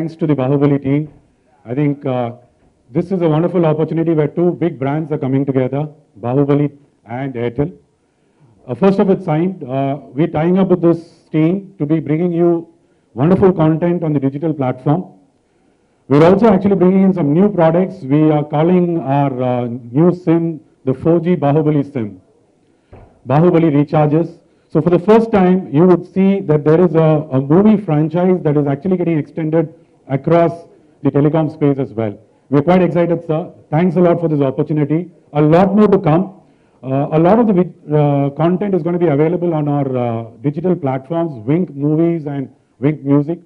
thanks to the Bahubali team. I think this is a wonderful opportunity where two big brands are coming together, Bahubali and Airtel. First of its kind, we're tying up with this team to be bringing you wonderful content on the digital platform. We're also actually bringing in some new products. We are calling our new SIM the 4G Bahubali SIM. Bahubali recharges. So for the first time, you would see that there is a movie franchise that is actually getting extended across the telecom space as well. We're quite excited, sir. Thanks a lot for this opportunity. A lot more to come. A lot of the content is going to be available on our digital platforms, Wink Movies and Wink Music.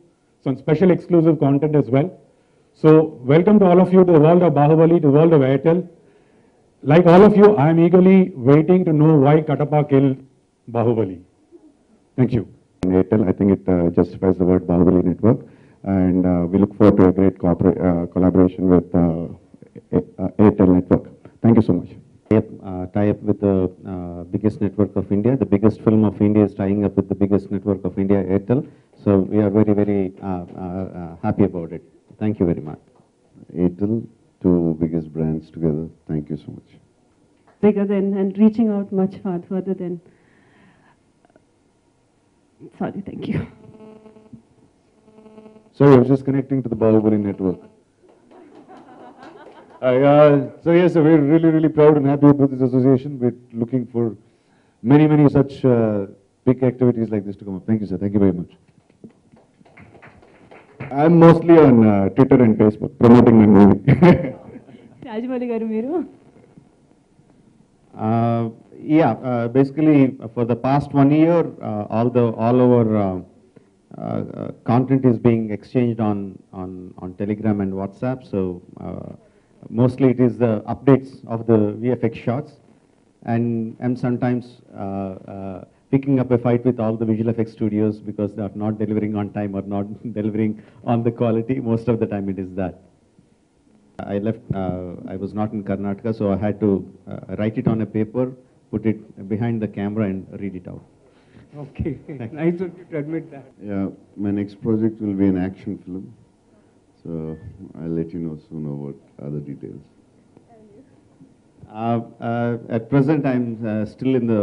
Some special exclusive content as well. So welcome to all of you to the world of Bahubali, to the world of Airtel. Like all of you, I am eagerly waiting to know why Katappa killed Bahubali. Thank you. Airtel, I think it justifies the word Bahubali network, and we look forward to a great collaboration with Airtel network. Thank you so much. Tie up with the biggest network of India. The biggest film of India is tying up with the biggest network of India, Airtel. So we are very, very happy about it. Thank you very much. Airtel, two biggest brands together. Thank you so much. Bigger than and reaching out much further than. Sorry, thank you. Sorry, I was just connecting to the Bahubali network. So yes, we're really proud and happy with this association. We're looking for many such big activities like this to come up. Thank you, sir. Thank you very much. I'm mostly on Twitter and Facebook promoting my movie. Rajmouli garu meeru? Yeah, basically for the past 1 year, all our content is being exchanged on Telegram and WhatsApp. So mostly it is the updates of the VFX shots, and sometimes picking up a fight with all the visual effects studios because they are not delivering on time or not delivering on the quality. Most of the time it is that. I left, I was not in Karnataka, so I had to write it on a paper, put it behind the camera and read it out. Okay, nice of you to admit that. Yeah, my next project will be an action film. So I'll let you know soon about other details. At present, I'm still in the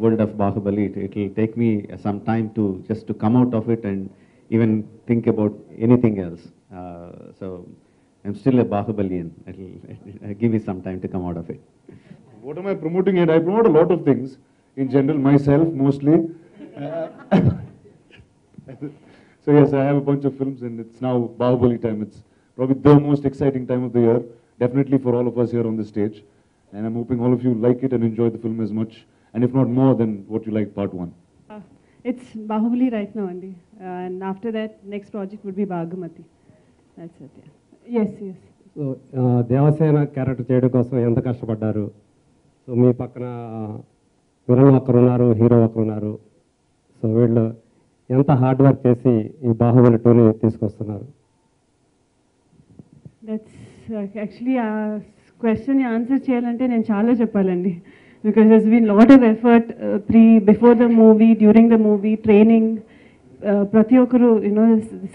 world of Bahubali. It will take me some time to just to come out of it and even think about anything else. So I'm still a Bahubalian. It'll give me some time to come out of it. What am I promoting it? I promote a lot of things in general, myself mostly. So yes, I have a bunch of films and it's now Bahubali time. It's probably the most exciting time of the year, definitely for all of us here on the stage. And I'm hoping all of you like it and enjoy the film as much, and if not more than what you like part 1. It's Bahubali right now, Andy. And after that, next project would be Bhagamati. That's it, yeah. Yes. So Devasena character చేయడం కోసం ఎంత కష్టపడ్డారు? So మీ పక్కన villain ఒకరున్నారు, hero ఒకరున్నారు. So వీళ్ళు ఎంత హార్డ్ వర్క్ చేసి ఈ బాహుబలి 2ని తీసుకొస్తున్నారు? దట్స్ యాక్చువల్లీ ఆ క్వశ్చన్ ఆన్సర్ చేయాలంటే నేను చాలా చెప్పాలండి. Because there's been lot of effort before the movie, during the movie, training, ప్రతి ఒక్కరు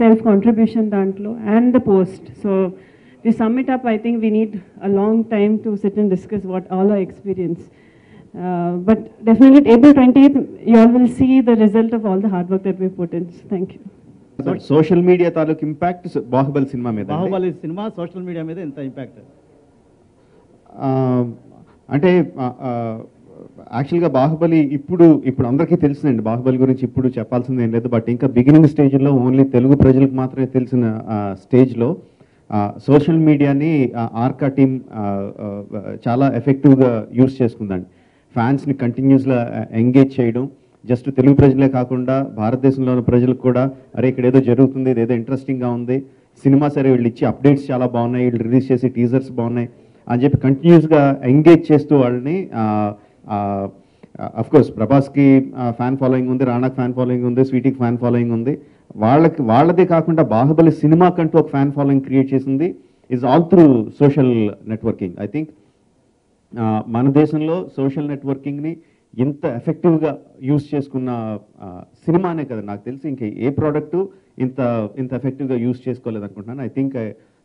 సెల్ఫ్ కాంట్రిబ్యూషన్ దాంట్లో, and the post. So we sum it up, I think we need a long time to SIT and discuss what all our experience. But definitely April 20th, you all will see the result of all the hard work that we put in. Thank you. Social media తాలూకు impact Baahubali cinema మీద, Baahubali cinema social media మీద ఎంత impact? అంటే యాక్చువల్గా బాహుబలి ఇప్పుడు అందరికీ తెలిసిందండి. బాహుబలి గురించి ఇప్పుడు చెప్పాల్సింది ఏం లేదు. బట్ ఇంకా బిగినింగ్ స్టేజ్లో ఓన్లీ తెలుగు ప్రజలకు మాత్రమే తెలిసిన స్టేజ్లో సోషల్ మీడియాని ఆర్కా టీమ్ చాలా ఎఫెక్టివ్గా యూస్ చేసుకుందండి. ఫ్యాన్స్ని కంటిన్యూస్గా ఎంగేజ్ చేయడం, జస్ట్ తెలుగు ప్రజలే కాకుండా భారతదేశంలో ఉన్న ప్రజలకు కూడా, అరే ఇక్కడ ఏదో జరుగుతుంది, ఇదేదో ఇంట్రెస్టింగ్గా ఉంది, సినిమా సరే వీళ్ళు ఇచ్చి అప్డేట్స్ చాలా బాగున్నాయి, వీళ్ళు రిలీజ్ చేసి టీజర్స్ బాగున్నాయి అని చెప్పి కంటిన్యూస్గా ఎంగేజ్ చేస్తూ వాళ్ళని, అఫ్కోర్స్ ప్రభాస్కి ఫ్యాన్ ఫాలోయింగ్ ఉంది, రానాకి ఫ్యాన్ ఫాలోయింగ్ ఉంది, స్వీటీకి ఫ్యాన్ ఫాలోయింగ్ ఉంది. వాళ్ళదే కాకుండా బాహుబలి సినిమా కంటూ ఒక ఫ్యాన్ ఫాలోయింగ్ క్రియేట్ చేసింది is all through social networking. I think మన దేశంలో సోషల్ నెట్వర్కింగ్ని ఇంత ఎఫెక్టివ్గా యూస్ చేసుకున్న సినిమానే కదా నాకు తెలిసి ఇంకా ఏ ప్రోడక్టు ఇంత ఇంత ఎఫెక్టివ్గా యూస్ చేసుకోలేదు అనుకుంటున్నాను. I think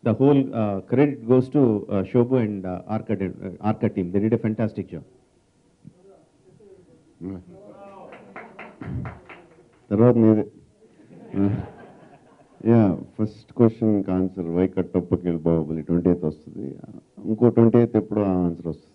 the whole credit goes to Shobu and Arka team. They did a fantastic job. తర్వాత మీదే. యా, ఫస్ట్ క్వశ్చన్కి ఆన్సర్ వై కట్టప్పకి బాహుబలి 28th వస్తుంది. ఇంకో 28th ఎప్పుడో ఆన్సర్ వస్తుంది.